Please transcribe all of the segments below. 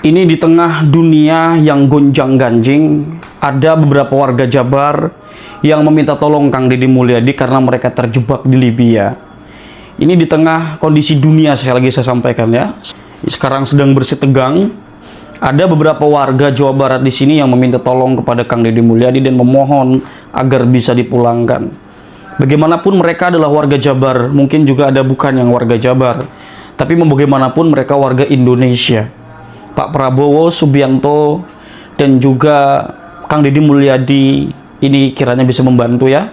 Ini di tengah dunia yang gonjang-ganjing, ada beberapa warga Jabar yang meminta tolong Kang Deddy Mulyadi karena mereka terjebak di Libya. Ini di tengah kondisi dunia, sekali lagi saya sampaikan ya. Sekarang sedang bersih tegang. Ada beberapa warga Jawa Barat di sini yang meminta tolong kepada Kang Deddy Mulyadi dan memohon agar bisa dipulangkan. Bagaimanapun mereka adalah warga Jabar, mungkin juga ada bukan yang warga Jabar, tapi bagaimanapun mereka warga Indonesia. Pak Prabowo Subianto dan juga Kang Deddy Mulyadi ini kiranya bisa membantu ya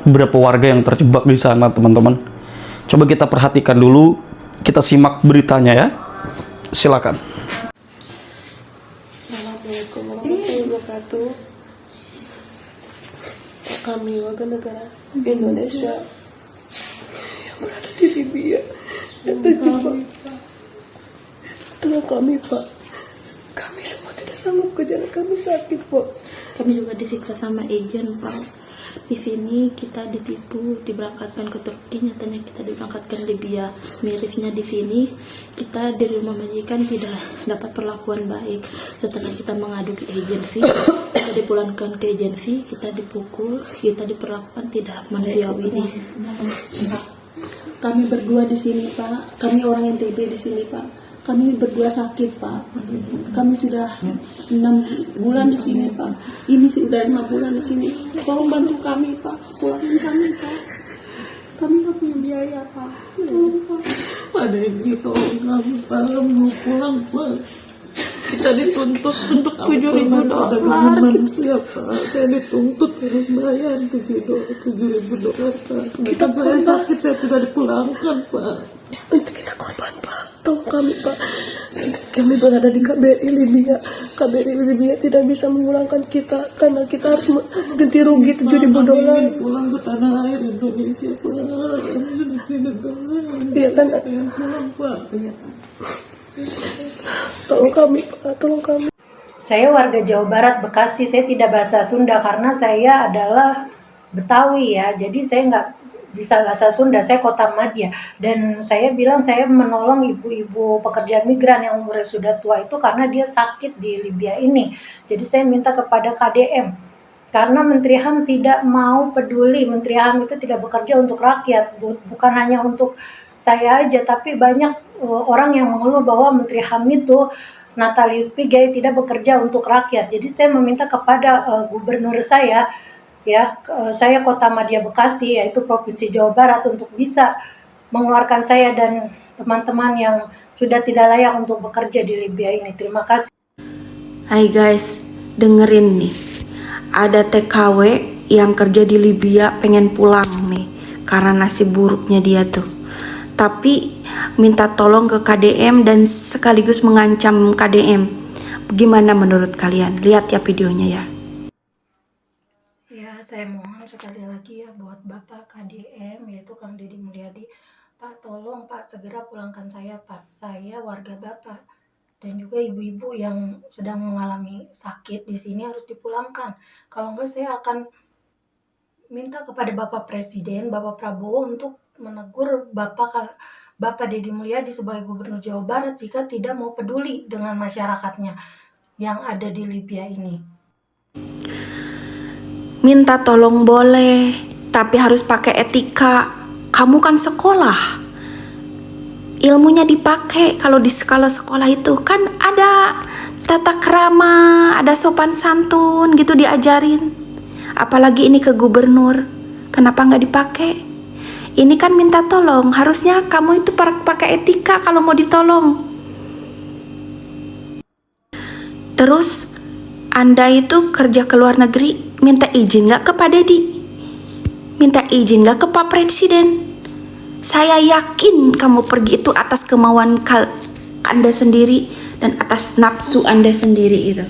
beberapa warga yang terjebak di sana, teman-teman. Coba kita perhatikan dulu, kita simak beritanya ya. Silakan. Assalamualaikum warahmatullahi wabarakatuh. Kami warga negara Indonesia yang berada di Libya dan terjebak. Tolong kami, Pak. Kami semua tidak sanggup ke jalan, kami sakit, Pak. Kami juga disiksa sama agen, Pak. Di sini kita ditipu, diberangkatkan ke Turki, nyatanya kita diberangkatkan Libya. Mirisnya di sini kita di rumah majikan tidak dapat perlakuan baik. Setelah kita mengadu ke agensi, kita dipulangkan ke agensi, kita dipukul, kita diperlakukan tidak manusiawi. Kami berdua di sini, Pak. Kami orang NTB di sini, Pak. Kami berdua sakit, Pak. Kami sudah 6 bulan di sini, Pak. Ini sudah 5 bulan di sini. Tolong bantu kami, Pak. Pulangin kami, Pak. Kami nggak punya biaya, Pak. Tolong, Pak. Ada yang tolong kami, Pak. Mau pulang, Pak. Kita dituntut untuk $7.000. Manusia, Pak. Saya dituntut harus bayar $7.000, Pak. Sedangkan saya sakit, saya tidak dipulangkan, Pak. Untuk kita korban, Pak. Tolong kami, Pak. Kami berada di KBRI Libya. KBRI Libya tidak bisa memulangkan kita karena kita harus ganti rugi $7.000. Pulang ke tanah air Indonesia, Pak. Kami sudah tidak tahan. Iya kan? Pengen pulang, Pak. Tolong kami, Pak. Tolong kami. Saya warga Jawa Barat, Bekasi. Saya tidak bahasa Sunda karena saya adalah Betawi ya. Jadi saya nggak bisa bahasa Sunda. Saya kota Madya. Dan saya bilang saya menolong ibu-ibu pekerja migran yang umurnya sudah tua itu karena dia sakit di Libya ini. Jadi saya minta kepada KDM. Karena Menteri HAM tidak mau peduli. Menteri HAM itu tidak bekerja untuk rakyat. Bukan hanya untuk saya aja, tapi banyak orang yang mengeluh bahwa Menteri HAM itu Natalius Pigai tidak bekerja untuk rakyat. Jadi saya meminta kepada gubernur saya, ya, saya Kota Madya Bekasi, yaitu Provinsi Jawa Barat, untuk bisa mengeluarkan saya dan teman-teman yang sudah tidak layak untuk bekerja di Libya ini. Terima kasih. Hai guys, dengerin nih. Ada TKW yang kerja di Libya pengen pulang nih karena nasib buruknya dia tuh. Tapi minta tolong ke KDM dan sekaligus mengancam KDM. Bagaimana menurut kalian? Lihat ya videonya ya. Ya, saya mohon sekali lagi ya buat Bapak KDM, yaitu Kang Deddy Mulyadi. Pak, tolong Pak, segera pulangkan saya, Pak. Saya warga Bapak. Dan juga ibu-ibu yang sedang mengalami sakit di sini harus dipulangkan. Kalau enggak, saya akan minta kepada Bapak Presiden, Bapak Prabowo, untuk menegur Bapak Deddy Mulyadi sebagai Gubernur Jawa Barat jika tidak mau peduli dengan masyarakatnya yang ada di Libya ini. Minta tolong boleh, tapi harus pakai etika. Kamu kan sekolah, ilmunya dipakai. Kalau di sekolah itu kan ada tata krama, ada sopan santun gitu diajarin. Apalagi ini ke gubernur, kenapa nggak dipakai? Ini kan minta tolong, harusnya kamu itu pakai etika kalau mau ditolong. Terus Anda itu kerja ke luar negeri, minta izin nggak ke Pak Deddy? Minta izin nggak ke Pak Presiden? Saya yakin kamu pergi itu atas kemauan Anda sendiri dan atas nafsu Anda sendiri itu.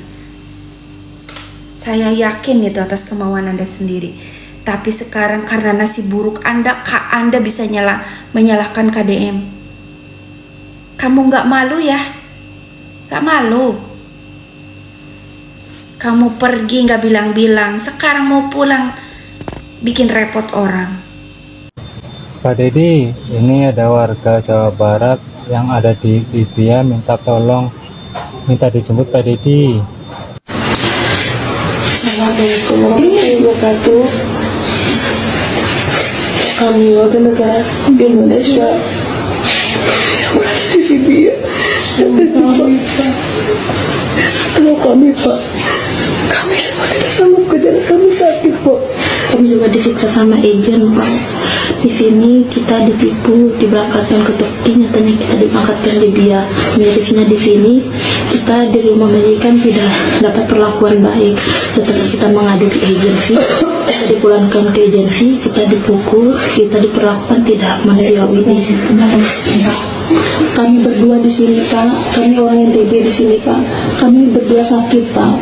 Saya yakin itu atas kemauan Anda sendiri. Tapi sekarang karena nasib buruk Anda bisa menyalahkan KDM. Kamu nggak malu ya? Nggak malu? Kamu pergi nggak bilang-bilang, sekarang mau pulang bikin repot orang. Pak Deddy, ini ada warga Jawa Barat yang ada di Libya minta tolong minta dijemput Pak Dedi. Assalamualaikum warahmatullahi wabarakatuh. Kami warga negara Indonesia yang berada di Libya dan terjebak. Tolong kami Pak. Kami semua tidak sanggup kerja, kami sakit Pak. Kami juga disiksa sama agen Pak. Di sini kita ditipu, diberangkatkan ke Turki, nyatanya kita diberangkatkan Libya. Mirisnya di sini kita di rumah majikan tidak dapat perlakuan baik. Setelah kita mengadu ke agensi, kita dipulangkan ke agensi, kita dipukul, kita diperlakukan tidak manusiawi. Kami berdua di sini Pak, kami orang NTB di sini Pak, kami berdua sakit Pak,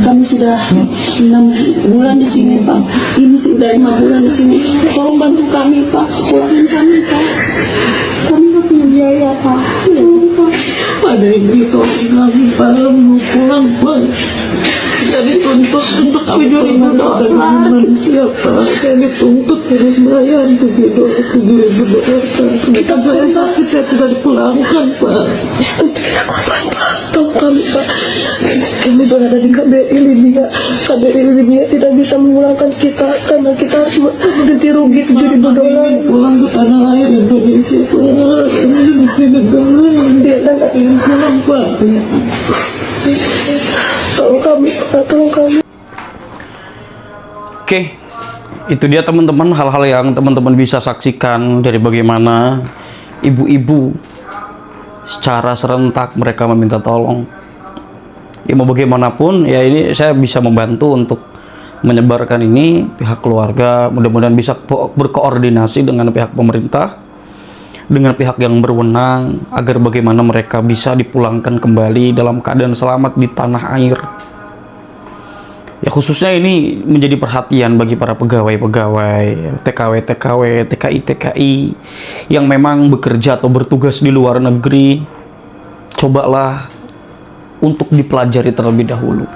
kami sudah 6 bulan di sini Pak, ini sudah 5 bulan di sini, tolong bantu kami Pak, pulangin kami Pak, kami nggak punya biaya Pak, tolong Pak. Ada ini tolong kami Pak, mau pulang Pak. Kita dituntut untuk 7.000 dolar. Siapa? Saya dituntut harus bayar 7.000 dolar. Sedangkan saya sakit, saya tidak dipulangkan Pak. Untuk kita korban Pak. Tolong kami Pak. Kami berada di KBRI Libya. KBRI Libya tidak bisa memulangkan kita karena kita harus ganti rugi 7.000 dolar. Pulang ke tanah air Indonesia Pak. Ini tidak dolar. Dia dan Ingin pulang Pak. tolong kami Pak. Tolong kami. Oke, itu dia teman-teman hal-hal yang teman-teman bisa saksikan dari bagaimana ibu-ibu secara serentak mereka meminta tolong. Ya mau bagaimanapun ya ini saya bisa membantu untuk menyebarkan ini, pihak keluarga mudah-mudahan bisa berkoordinasi dengan pihak pemerintah, dengan pihak yang berwenang agar bagaimana mereka bisa dipulangkan kembali dalam keadaan selamat di tanah air. Ya khususnya ini menjadi perhatian bagi para pegawai-pegawai, TKW-TKW, TKI-TKI yang memang bekerja atau bertugas di luar negeri. Cobalah untuk dipelajari terlebih dahulu.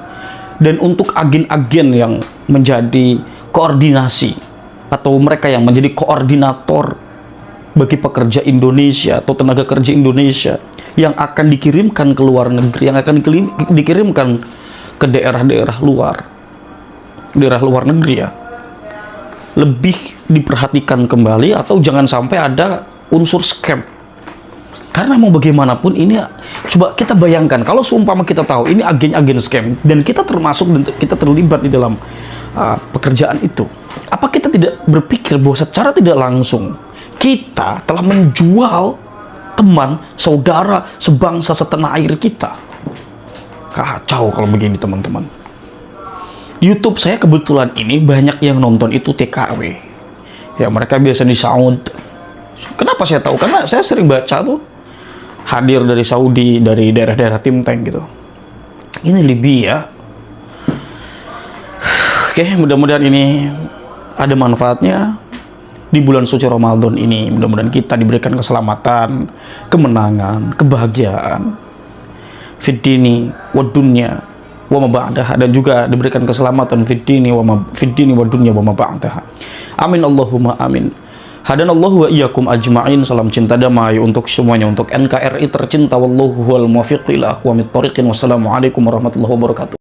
Dan untuk agen-agen yang menjadi koordinasi atau mereka yang menjadi koordinator bagi pekerja Indonesia atau tenaga kerja Indonesia yang akan dikirimkan ke luar negeri, yang akan dikirimkan ke daerah-daerah daerah luar negeri ya, lebih diperhatikan kembali atau jangan sampai ada unsur scam. Karena mau bagaimanapun ini, coba kita bayangkan kalau seumpama kita tahu ini agen-agen scam dan kita termasuk dan kita terlibat di dalam pekerjaan itu, apa kita tidak berpikir bahwa secara tidak langsung kita telah menjual teman, saudara, sebangsa, setanah air kita? Kacau kalau begini teman-teman. YouTube saya kebetulan ini banyak yang nonton itu TKW. Ya mereka biasa di Saudi. Kenapa saya tahu? Karena saya sering baca tuh hadir dari Saudi, dari daerah-daerah Tim Tank gitu. Ini Libya. Oke, mudah-mudahan ini ada manfaatnya di bulan suci Ramadan ini. Mudah-mudahan kita diberikan keselamatan, kemenangan, kebahagiaan fid dini wad dunya wa ma ba'daha, dan juga diberikan keselamatan fid dini wad dunya wa ma ba'daha. Amin Allahumma amin. Hadanallahu wa iyyakum ajma'in. Salam cinta damai untuk semuanya, untuk NKRI tercinta. Wallahu huwal muwaffiq ila aqwamit thoriqin. Wassalamualaikum warahmatullahi wabarakatuh.